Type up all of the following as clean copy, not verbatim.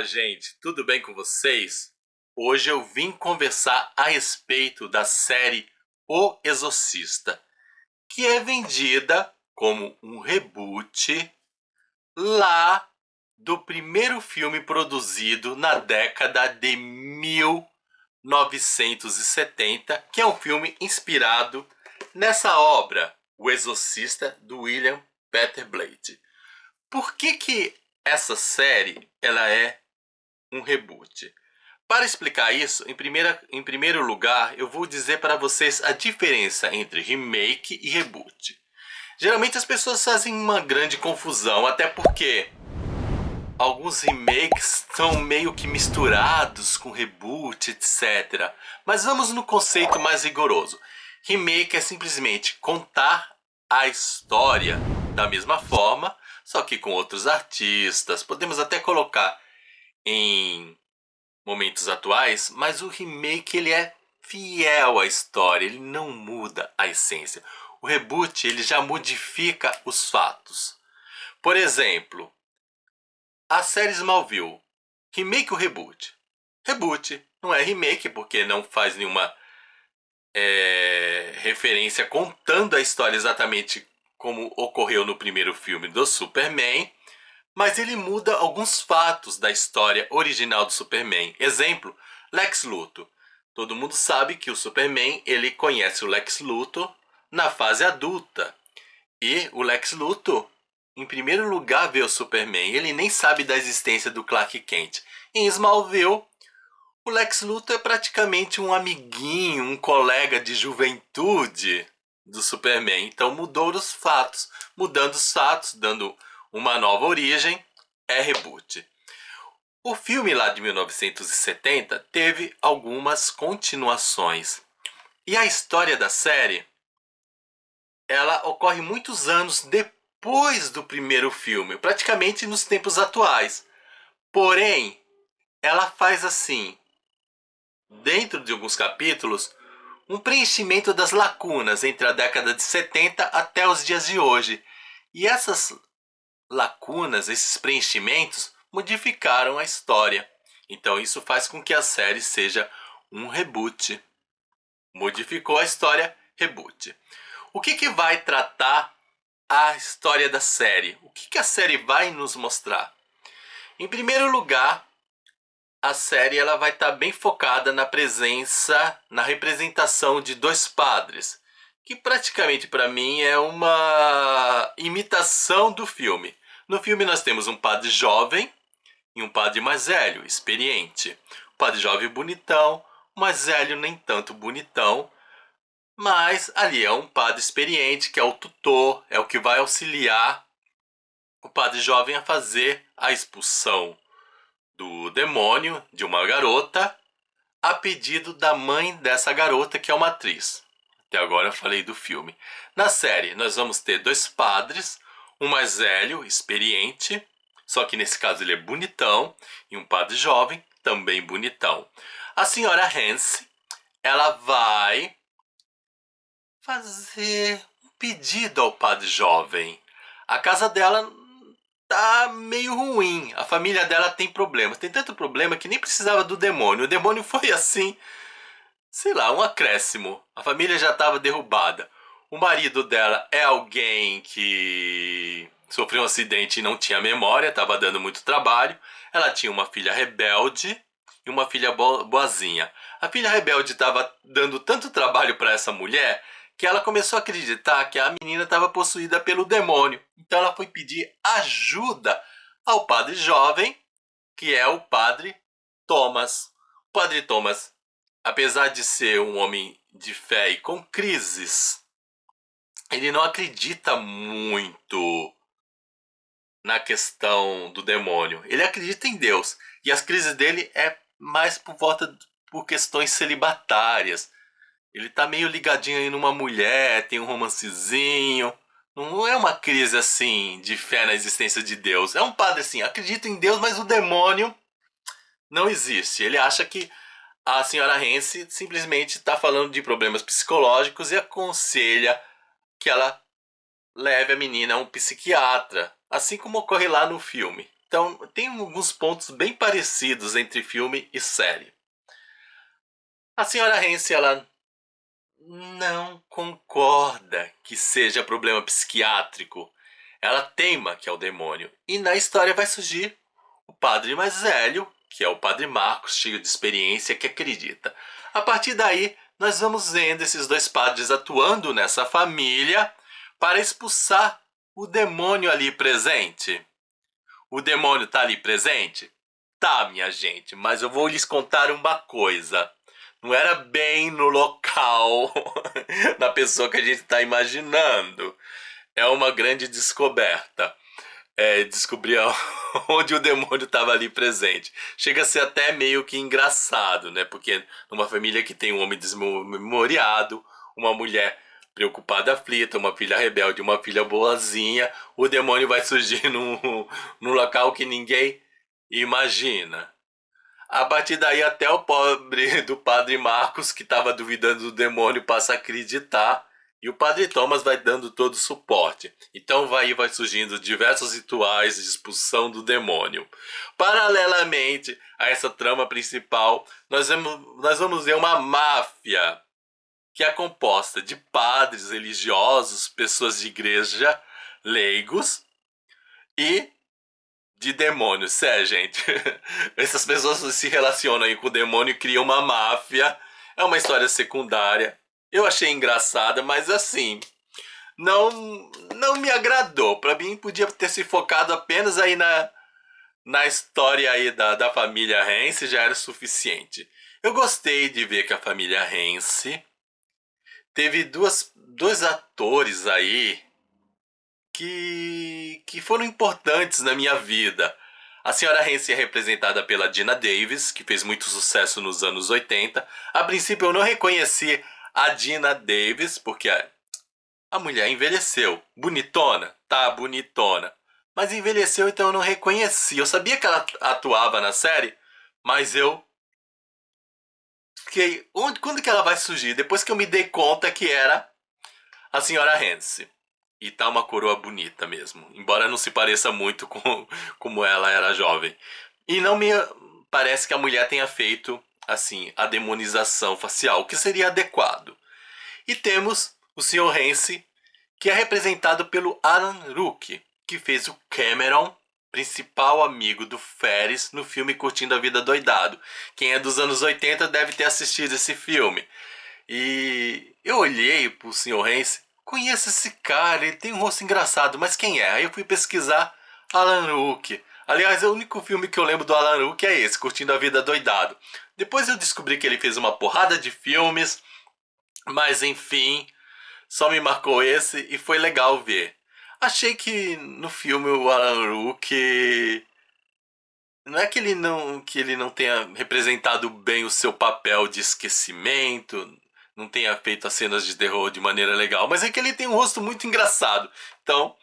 gente, tudo bem com vocês? Hoje eu vim conversar a respeito da série O Exorcista, que é vendida como um reboot lá do primeiro filme produzido na década de 1970, que é um filme inspirado nessa obra, O Exorcista, do William Peter Blatty. Por que essa série ela é um reboot? Para explicar isso, em primeiro lugar, eu vou dizer para vocês a diferença entre remake e reboot. Geralmente as pessoas fazem uma grande confusão, até porque alguns remakes estão meio que misturados com reboot, etc. Mas vamos no conceito mais rigoroso. Remake é simplesmente contar a história da mesma forma, só que com outros artistas. Podemos até colocar em momentos atuais, mas o remake ele é fiel à história, ele não muda a essência. O reboot ele já modifica os fatos. Por exemplo, a série Smallville, remake ou reboot? Reboot, não é remake porque não faz nenhuma referência contando a história exatamente como ocorreu no primeiro filme do Superman, mas ele muda alguns fatos da história original do Superman. Exemplo, Lex Luthor. Todo mundo sabe que o Superman ele conhece o Lex Luthor na fase adulta. E o Lex Luthor, em primeiro lugar, vê o Superman. Ele nem sabe da existência do Clark Kent. Em Smallville, o Lex Luthor é praticamente um amiguinho, um colega de juventude do Superman. Então mudou os fatos. Mudando os fatos, dando uma nova origem, é reboot. O filme lá de 1970 teve algumas continuações. E a história da série, ela ocorre muitos anos depois do primeiro filme, praticamente nos tempos atuais. Porém, ela faz assim, dentro de alguns capítulos, um preenchimento das lacunas entre a década de 70 até os dias de hoje. E essas lacunas, esses preenchimentos, modificaram a história. Então isso faz com que a série seja um reboot. Modificou a história, reboot. O que vai tratar a história da série? O que a série vai nos mostrar? Em primeiro lugar, a série ela vai estar bem focada na presença, na representação de dois padres, que praticamente para mim é uma imitação do filme. No filme nós temos um padre jovem e um padre mais velho, experiente. O padre jovem bonitão, o mais velho nem tanto bonitão, mas ali é um padre experiente que é o tutor, é o que vai auxiliar o padre jovem a fazer a expulsão do demônio de uma garota a pedido da mãe dessa garota, que é uma atriz. Até agora eu falei do filme. Na série nós vamos ter dois padres, um mais velho, experiente, só que nesse caso ele é bonitão, e um padre jovem, também bonitão. A senhora Hancy, ela vai fazer um pedido ao padre jovem. A casa dela tá meio ruim. A família dela tem problemas. Tem tanto problema que nem precisava do demônio. O demônio foi assim, sei lá, um acréscimo. A família já estava derrubada. O marido dela é alguém que sofreu um acidente e não tinha memória, estava dando muito trabalho. Ela tinha uma filha rebelde e uma filha boazinha. A filha rebelde estava dando tanto trabalho para essa mulher que ela começou a acreditar que a menina estava possuída pelo demônio. Então ela foi pedir ajuda ao padre jovem, que é o padre Thomas. O padre Thomas, apesar de ser um homem de fé e com crises, ele não acredita muito na questão do demônio. Ele acredita em Deus. E as crises dele é mais por questões celibatárias. Ele tá meio ligadinho aí numa mulher, tem um romancezinho. Não é uma crise assim de fé na existência de Deus. É um padre assim, acredita em Deus, mas o demônio não existe. Ele acha que a senhora Hancy simplesmente está falando de problemas psicológicos e aconselha que ela leve a menina a um psiquiatra, assim como ocorre lá no filme. Então, tem alguns pontos bem parecidos entre filme e série. A senhora Hansen, ela não concorda que seja problema psiquiátrico. Ela teima que é o demônio. E na história vai surgir o padre mais velho, que é o padre Marcos, cheio de experiência, que acredita. A partir daí, nós vamos vendo esses dois padres atuando nessa família para expulsar o demônio ali presente. O demônio está ali presente? Tá, minha gente, mas eu vou lhes contar uma coisa. Não era bem no local da pessoa que a gente está imaginando. É uma grande descoberta. Descobrir onde o demônio estava ali presente. Chega a ser até meio que engraçado, né? Porque numa família que tem um homem desmemoriado, uma mulher preocupada, aflita, uma filha rebelde, uma filha boazinha, o demônio vai surgir num local que ninguém imagina. A partir daí até o pobre do padre Marcos, que estava duvidando do demônio, passa a acreditar. E o padre Thomas vai dando todo o suporte. Então vai surgindo diversos rituais de expulsão do demônio. Paralelamente a essa trama principal, nós vamos ver uma máfia que é composta de padres religiosos, pessoas de igreja, leigos e de demônios. Gente, essas pessoas se relacionam aí com o demônio e criam uma máfia. É uma história secundária. Eu achei engraçada, mas assim, não não me agradou. Pra mim, podia ter se focado apenas aí na história aí da família Hansen, já era suficiente. Eu gostei de ver que a família Hansen teve dois atores aí que foram importantes na minha vida. A senhora Hansen é representada pela Dina Davis, que fez muito sucesso nos anos 80. A princípio eu não reconheci a Dina Davis, porque a mulher envelheceu. Bonitona? Tá, bonitona. Mas envelheceu, então eu não reconheci. Eu sabia que ela atuava na série, mas eu fiquei... Quando que ela vai surgir? Depois que eu me dei conta que era a senhora Hansen. E tá uma coroa bonita mesmo. Embora não se pareça muito com como ela era jovem. E não me parece que a mulher tenha feito, assim, a demonização facial, o que seria adequado. E temos o Sr. Hansen, que é representado pelo Alan Ruck, que fez o Cameron, principal amigo do Ferris, no filme Curtindo a Vida Doidado. Quem é dos anos 80 deve ter assistido esse filme. E eu olhei pro Sr. Hansen, conheço esse cara, ele tem um rosto engraçado, mas quem é? Aí eu fui pesquisar Alan Ruck. Aliás, o único filme que eu lembro do Alan Ruck é esse, Curtindo a Vida Doidado. Depois eu descobri que ele fez uma porrada de filmes, mas enfim, só me marcou esse e foi legal ver. Achei que no filme o Alan Ruck não é que ele não tenha representado bem o seu papel de esquecimento, não tenha feito as cenas de terror de maneira legal, mas é que ele tem um rosto muito engraçado. Então,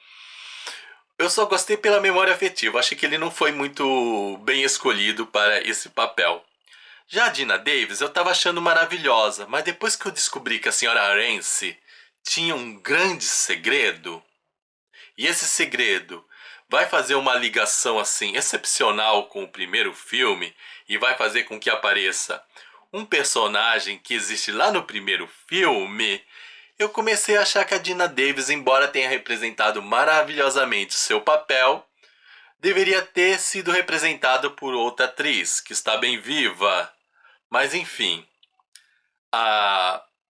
eu só gostei pela memória afetiva. Achei que ele não foi muito bem escolhido para esse papel. Já a Dina Davis eu tava achando maravilhosa, mas depois que eu descobri que a senhora Arance tinha um grande segredo, e esse segredo vai fazer uma ligação assim excepcional com o primeiro filme e vai fazer com que apareça um personagem que existe lá no primeiro filme, eu comecei a achar que a Dina Davis, embora tenha representado maravilhosamente seu papel, deveria ter sido representado por outra atriz que está bem viva. Mas enfim,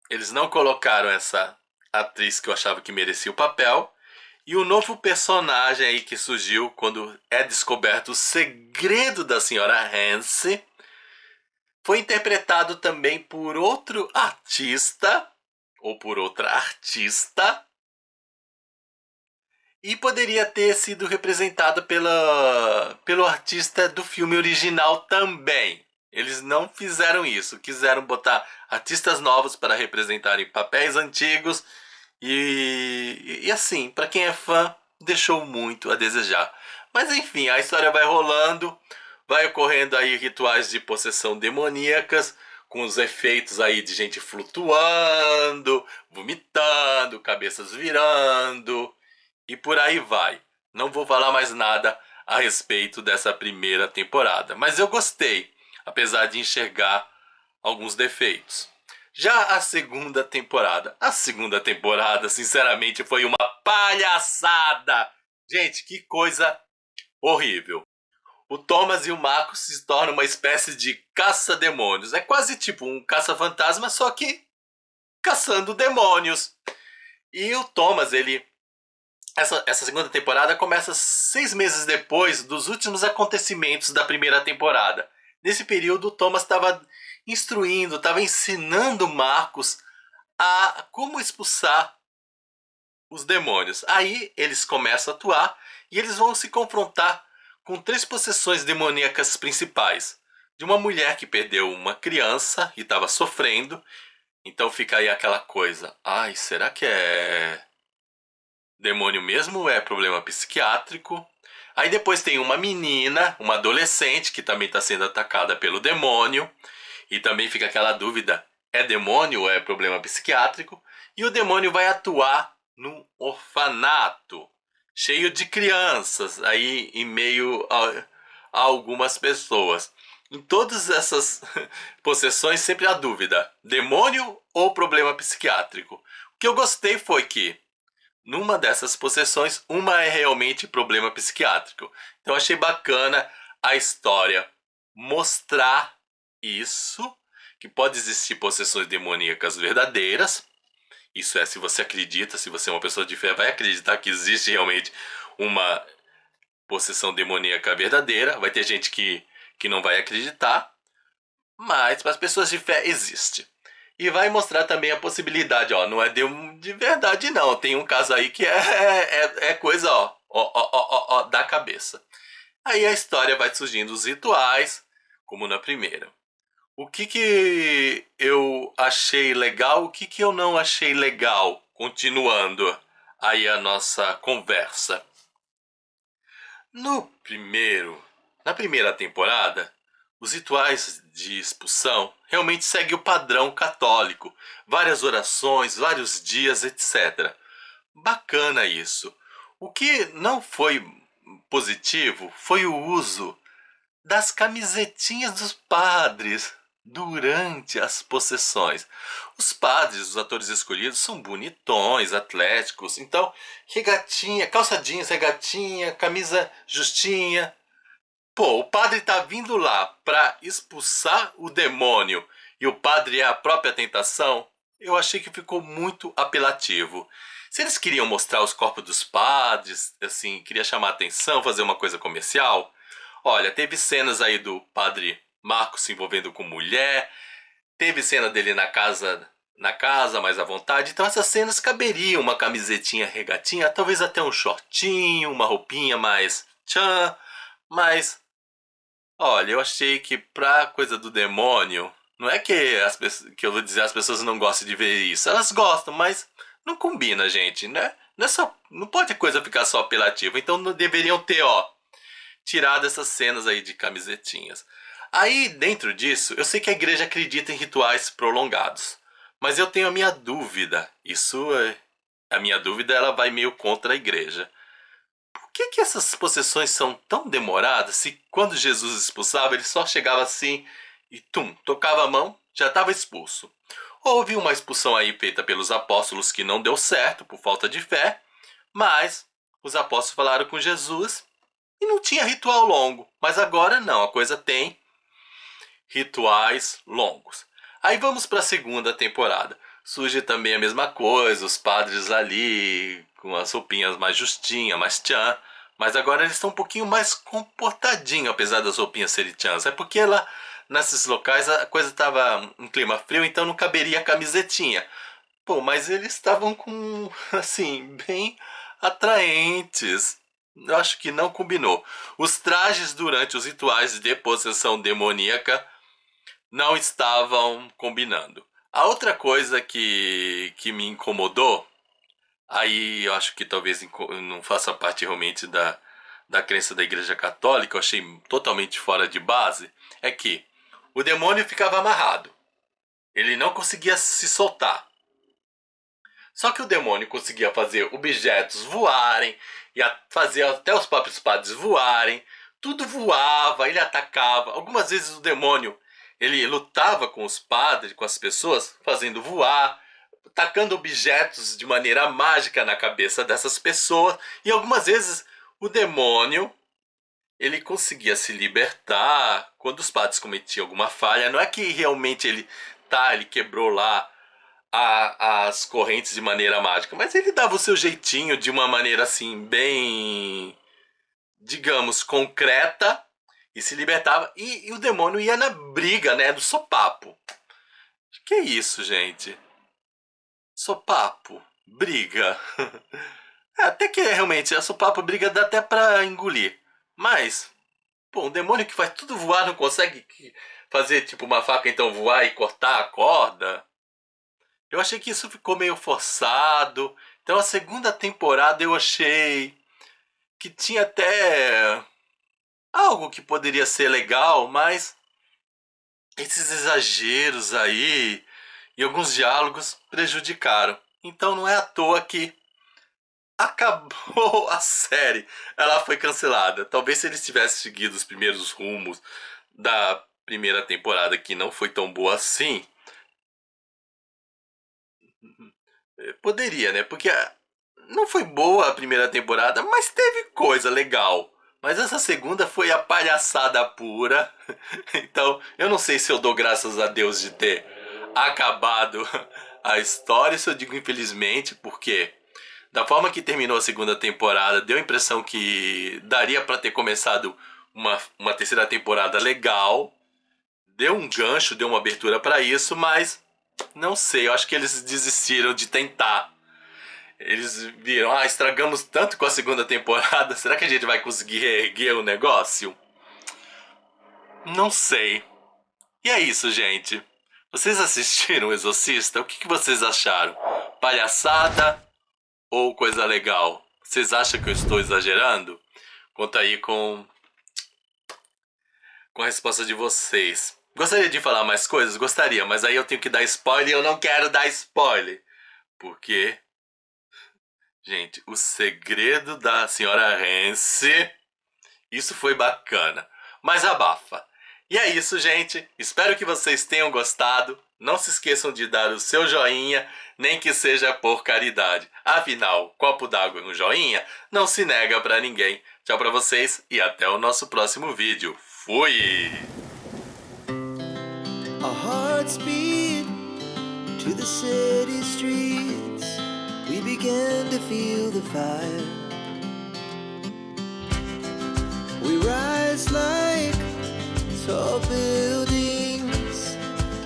eles não colocaram essa atriz que eu achava que merecia o papel. E o novo personagem aí que surgiu quando é descoberto o segredo da senhora Hansen foi interpretado também por outro artista ou por outra artista e poderia ter sido representado pelo artista do filme original também. Eles não fizeram isso, quiseram botar artistas novos para representarem papéis antigos e assim, para quem é fã, deixou muito a desejar. Mas enfim, a história vai rolando, vai ocorrendo aí rituais de possessão demoníacas, com os efeitos aí de gente flutuando, vomitando, cabeças virando e por aí vai. Não vou falar mais nada, a respeito dessa primeira temporada. Mas eu gostei, apesar de enxergar alguns defeitos. Já a segunda temporada, sinceramente, foi uma palhaçada. Gente, que coisa horrível. O Thomas e o Marcos se tornam uma espécie de caça-demônios. É quase tipo um caça-fantasma, só que caçando demônios. E o Thomas, ele... Essa segunda temporada começa 6 meses depois dos últimos acontecimentos da primeira temporada. Nesse período, o Thomas estava instruindo, estava ensinando Marcos a como expulsar os demônios. Aí eles começam a atuar e eles vão se confrontar com 3 possessões demoníacas principais. De uma mulher que perdeu uma criança e estava sofrendo. Então fica aí aquela coisa. Ai, será que é demônio mesmo ou é problema psiquiátrico? Aí depois tem uma menina, uma adolescente que também está sendo atacada pelo demônio. E também fica aquela dúvida, é demônio ou é problema psiquiátrico? E o demônio vai atuar num orfanato, cheio de crianças, aí em meio a algumas pessoas. Em todas essas possessões sempre há dúvida, demônio ou problema psiquiátrico? O que eu gostei foi que, numa dessas possessões, uma é realmente problema psiquiátrico. Então achei bacana a história mostrar isso, que pode existir possessões demoníacas verdadeiras. Isso é, se você acredita, se você é uma pessoa de fé, vai acreditar que existe realmente uma possessão demoníaca verdadeira. Vai ter gente que não vai acreditar, mas para as pessoas de fé existe. E vai mostrar também a possibilidade, ó, não é de verdade não. Tem um caso aí que é coisa, ó, da cabeça. Aí a história vai surgindo os rituais, como na primeira. O que eu achei legal, o que eu não achei legal, continuando aí a nossa conversa. No primeiro, na primeira temporada, os rituais de expulsão realmente seguem o padrão católico, várias orações, vários dias, etc. Bacana isso. O que não foi positivo foi o uso das camisetinhas dos padres durante as possessões. Os padres, os atores escolhidos, são bonitões, atléticos. Então, regatinha, calça jeans, regatinha, camisa justinha. Pô, o padre tá vindo lá para expulsar o demônio e o padre é a própria tentação. Eu achei que ficou muito apelativo. Se eles queriam mostrar os corpos dos padres, assim, queria chamar atenção, fazer uma coisa comercial, olha, teve cenas aí do padre Marcos se envolvendo com mulher, teve cena dele na casa mais à vontade, então essas cenas caberiam uma camisetinha regatinha, talvez até um shortinho, uma roupinha mais tchan, mas olha, eu achei que pra coisa do demônio, não é que que eu vou dizer as pessoas não gostam de ver isso, elas gostam, mas não combina, gente, né? Não é só, não pode a coisa ficar só apelativa, então não deveriam ter, ó, tirado essas cenas aí de camisetinhas. Aí, dentro disso, eu sei que a igreja acredita em rituais prolongados. Mas eu tenho a minha dúvida. A minha dúvida ela vai meio contra a igreja. Por que essas possessões são tão demoradas se quando Jesus expulsava, ele só chegava assim e tocava a mão, já estava expulso? Houve uma expulsão aí feita pelos apóstolos que não deu certo por falta de fé, mas os apóstolos falaram com Jesus e não tinha ritual longo, mas agora não, a coisa tem rituais longos. Aí vamos para a segunda temporada. Surge também a mesma coisa, os padres ali com as roupinhas mais justinhas, mais tchan, mas agora eles estão um pouquinho mais comportadinhos, apesar das roupinhas serem tchãs. É porque lá nesses locais a coisa estava um clima frio, então não caberia a camisetinha. Pô, mas eles estavam com, assim, bem atraentes. Eu acho que não combinou. Os trajes durante os rituais de possessão demoníaca não estavam combinando. A outra coisa que me incomodou, aí eu acho que talvez não faça parte realmente da crença da Igreja Católica, eu achei totalmente fora de base, é que o demônio ficava amarrado. Ele não conseguia se soltar. Só que o demônio conseguia fazer objetos voarem, e fazer até os próprios padres voarem. Tudo voava, ele atacava. Algumas vezes o demônio ele lutava com os padres, com as pessoas, fazendo voar, tacando objetos de maneira mágica na cabeça dessas pessoas. E algumas vezes o demônio ele conseguia se libertar quando os padres cometiam alguma falha. Não é que realmente ele quebrou lá as correntes de maneira mágica, mas ele dava o seu jeitinho de uma maneira assim bem, digamos, concreta, e se libertava. E o demônio ia na briga, né, do sopapo. Que isso, gente? Sopapo, briga. Até que realmente a sopapo briga dá até pra engolir. Mas, pô, um demônio que faz tudo voar não consegue fazer tipo uma faca então voar e cortar a corda? Eu achei que isso ficou meio forçado. Então a segunda temporada eu achei que tinha até algo que poderia ser legal, mas esses exageros aí e alguns diálogos prejudicaram. Então não é à toa que acabou a série. Ela foi cancelada. Talvez se eles tivessem seguido os primeiros rumos da primeira temporada, que não foi tão boa assim, poderia, né? Porque não foi boa a primeira temporada, mas teve coisa legal. Mas essa segunda foi a palhaçada pura. Então, eu não sei se eu dou graças a Deus de ter acabado a história, se eu digo infelizmente, porque da forma que terminou a segunda temporada, deu a impressão que daria pra ter começado uma terceira temporada legal. Deu um gancho, deu uma abertura pra isso, mas não sei, eu acho que eles desistiram de tentar. Eles viram, estragamos tanto com a segunda temporada, será que a gente vai conseguir reerguer o negócio? Não sei. E é isso, gente. Vocês assistiram o Exorcista? O que vocês acharam? Palhaçada ou coisa legal? Vocês acham que eu estou exagerando? Conta aí com a resposta de vocês. Gostaria de falar mais coisas? Gostaria, mas aí eu tenho que dar spoiler e eu não quero dar spoiler. Porque, gente, o segredo da senhora Hancy, isso foi bacana. Mas abafa. E é isso, gente. Espero que vocês tenham gostado. Não se esqueçam de dar o seu joinha, nem que seja por caridade. Afinal, copo d'água e um joinha não se nega pra ninguém. Tchau pra vocês e até o nosso próximo vídeo. Fui! Our hearts beat to the city streets. We began to feel the fire. We rise like tall buildings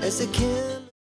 as the